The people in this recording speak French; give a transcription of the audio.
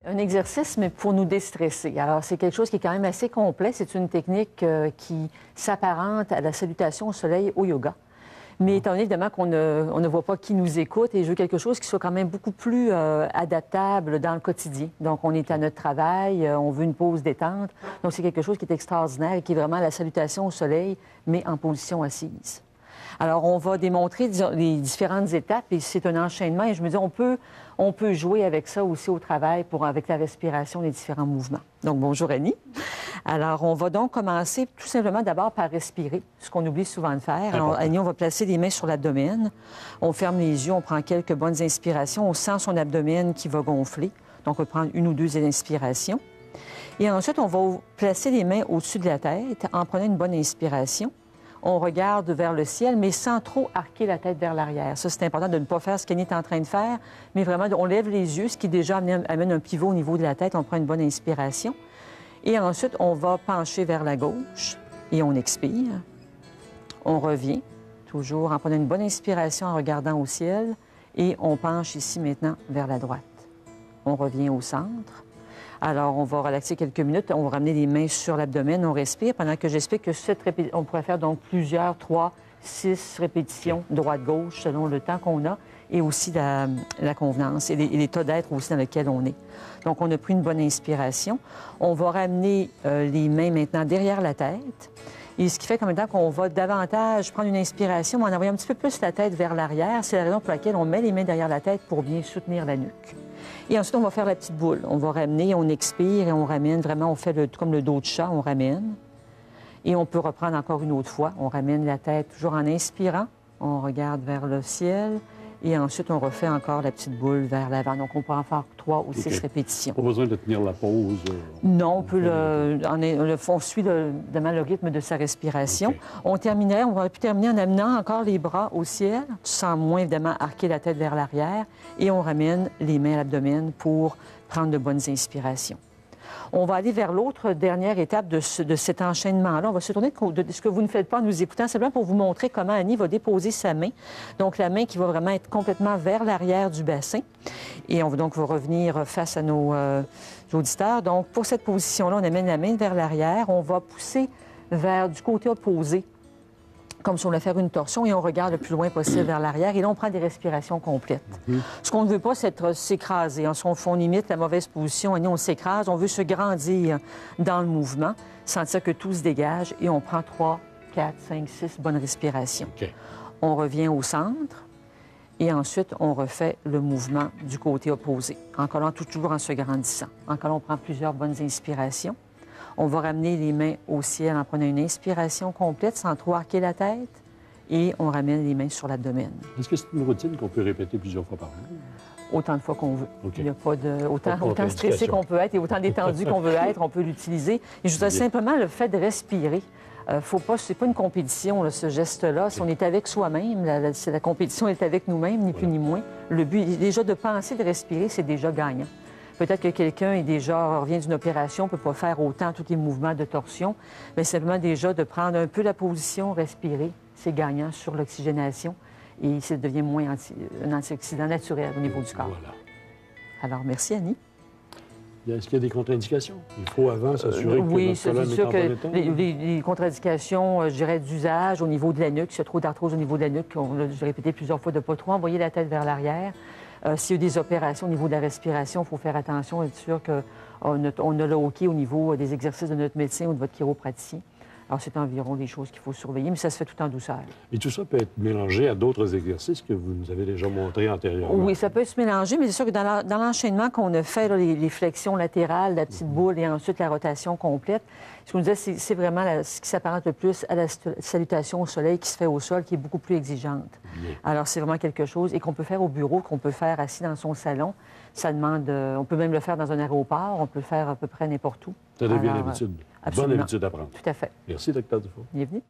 Un exercice, mais pour nous déstresser. Alors, c'est quelque chose qui est quand même assez complet. C'est une technique qui s'apparente à la salutation au soleil au yoga. Mais étant donné, évidemment, qu'on ne voit pas qui nous écoute, et je veux quelque chose qui soit quand même beaucoup plus adaptable dans le quotidien. Donc, on est à notre travail, on veut une pause détente. Donc, c'est quelque chose qui est extraordinaire et qui est vraiment la salutation au soleil, mais en position assise. Alors, on va démontrer les différentes étapes et c'est un enchaînement. Et je me dis, on peut jouer avec ça aussi au travail avec la respiration, les différents mouvements. Donc, bonjour Annie. Alors, on va donc commencer tout simplement d'abord par respirer, ce qu'on oublie souvent de faire. Alors, Annie, on va placer les mains sur l'abdomen. On ferme les yeux, on prend quelques bonnes inspirations. On sent son abdomen qui va gonfler. Donc, on va prendre une ou deux inspirations. Et ensuite, on va placer les mains au-dessus de la tête en prenant une bonne inspiration. On regarde vers le ciel, mais sans trop arquer la tête vers l'arrière. Ça, c'est important de ne pas faire ce qu'Annie est en train de faire, mais vraiment, on lève les yeux, ce qui déjà amène un pivot au niveau de la tête. On prend une bonne inspiration. Et ensuite, on va pencher vers la gauche et on expire. On revient, toujours en prenant une bonne inspiration, en regardant au ciel. Et on penche ici maintenant vers la droite. On revient au centre. Alors, on va relaxer quelques minutes. On va ramener les mains sur l'abdomen. On respire pendant que j'explique que on pourrait faire donc plusieurs, 3, 6 répétitions, droite-gauche, selon le temps qu'on a, et aussi la convenance et l'état d'être aussi dans lequel on est. Donc, on a pris une bonne inspiration. On va ramener les mains maintenant derrière la tête. Et ce qui fait qu'en même temps qu'on va davantage prendre une inspiration, mais en envoyant un petit peu plus la tête vers l'arrière. C'est la raison pour laquelle on met les mains derrière la tête pour bien soutenir la nuque. Et ensuite, on va faire la petite boule. On va ramener, on expire et on ramène. Vraiment, on fait comme le dos de chat, on ramène. Et on peut reprendre encore une autre fois. On ramène la tête toujours en inspirant. On regarde vers le ciel. Et ensuite, on refait encore la petite boule vers l'avant. Donc, on peut en faire 3 ou 6 répétitions. Pas besoin de tenir la pause. Non, on suit le rythme de sa respiration. Okay. On va terminer en amenant encore les bras au ciel, sans moins, évidemment, arquer la tête vers l'arrière. Et on ramène les mains à l'abdomen pour prendre de bonnes inspirations. On va aller vers l'autre dernière étape de cet enchaînement-là. On va se tourner de ce que vous ne faites pas en nous écoutant, simplement pour vous montrer comment Annie va déposer sa main. Donc, la main qui va vraiment être complètement vers l'arrière du bassin. Et on va donc revenir face à nos auditeurs. Donc, pour cette position-là, on amène la main vers l'arrière. On va pousser du côté opposé, comme si on voulait faire une torsion, et on regarde le plus loin possible vers l'arrière. Et là, on prend des respirations complètes. Ce qu'on ne veut pas, c'est s'écraser. On imite la mauvaise position, on s'écrase. On veut se grandir dans le mouvement, sentir que tout se dégage, et on prend 3, 4, 5, 6 bonnes respirations. Okay. On revient au centre, et ensuite, on refait le mouvement du côté opposé, en collant toujours en se grandissant. En collant, on prend plusieurs bonnes inspirations. On va ramener les mains au ciel en prenant une inspiration complète sans trop arquer la tête et on ramène les mains sur l'abdomen. Est-ce que c'est une routine qu'on peut répéter plusieurs fois par jour? Autant de fois qu'on veut. Okay. Il n'y a pas de... Autant stressé qu'on peut être et autant détendu qu'on veut être, on peut l'utiliser. Et je voudrais simplement le fait de respirer. C'est pas une compétition, là, ce geste-là. Si on est avec soi-même, la compétition est avec nous-mêmes, ni plus ni moins. Le but, déjà, de penser, de respirer, c'est déjà gagnant. Peut-être que quelqu'un revient d'une opération, ne peut pas faire autant tous les mouvements de torsion, mais simplement déjà de prendre un peu la position, respirer, c'est gagnant sur l'oxygénation et ça devient moins un antioxydant naturel au niveau du corps. Voilà. Alors, merci Annie. Est-ce qu'il y a des contre-indications? Il faut avant s'assurer que notre colonne est en bon état? Les contre-indications, je dirais, d'usage au niveau de la nuque. S'il y a trop d'arthrose au niveau de la nuque, j'ai répété plusieurs fois de ne pas trop envoyer la tête vers l'arrière. S'il y a des opérations au niveau de la respiration, il faut faire attention, être sûr qu'on a le OK au niveau des exercices de notre médecin ou de votre chiropraticien. Alors, c'est environ des choses qu'il faut surveiller, mais ça se fait tout en douceur. Et tout ça peut être mélangé à d'autres exercices que vous nous avez déjà montrés antérieurement? Oui, ça peut se mélanger, mais c'est sûr que dans l'enchaînement qu'on a fait, là, les flexions latérales, la petite boule et ensuite la rotation complète, ce qu'on nous disait, c'est vraiment ce qui s'apparente le plus à la salutation au soleil qui se fait au sol, qui est beaucoup plus exigeante. Bien. Alors, c'est vraiment quelque chose et qu'on peut faire au bureau, qu'on peut faire assis dans son salon. Ça demande... on peut même le faire dans un aéroport, on peut le faire à peu près n'importe où. Ça devient l'habitude. Absolument. Bonne habitude à prendre. Tout à fait. Merci, Dr. Dufault. Bienvenue.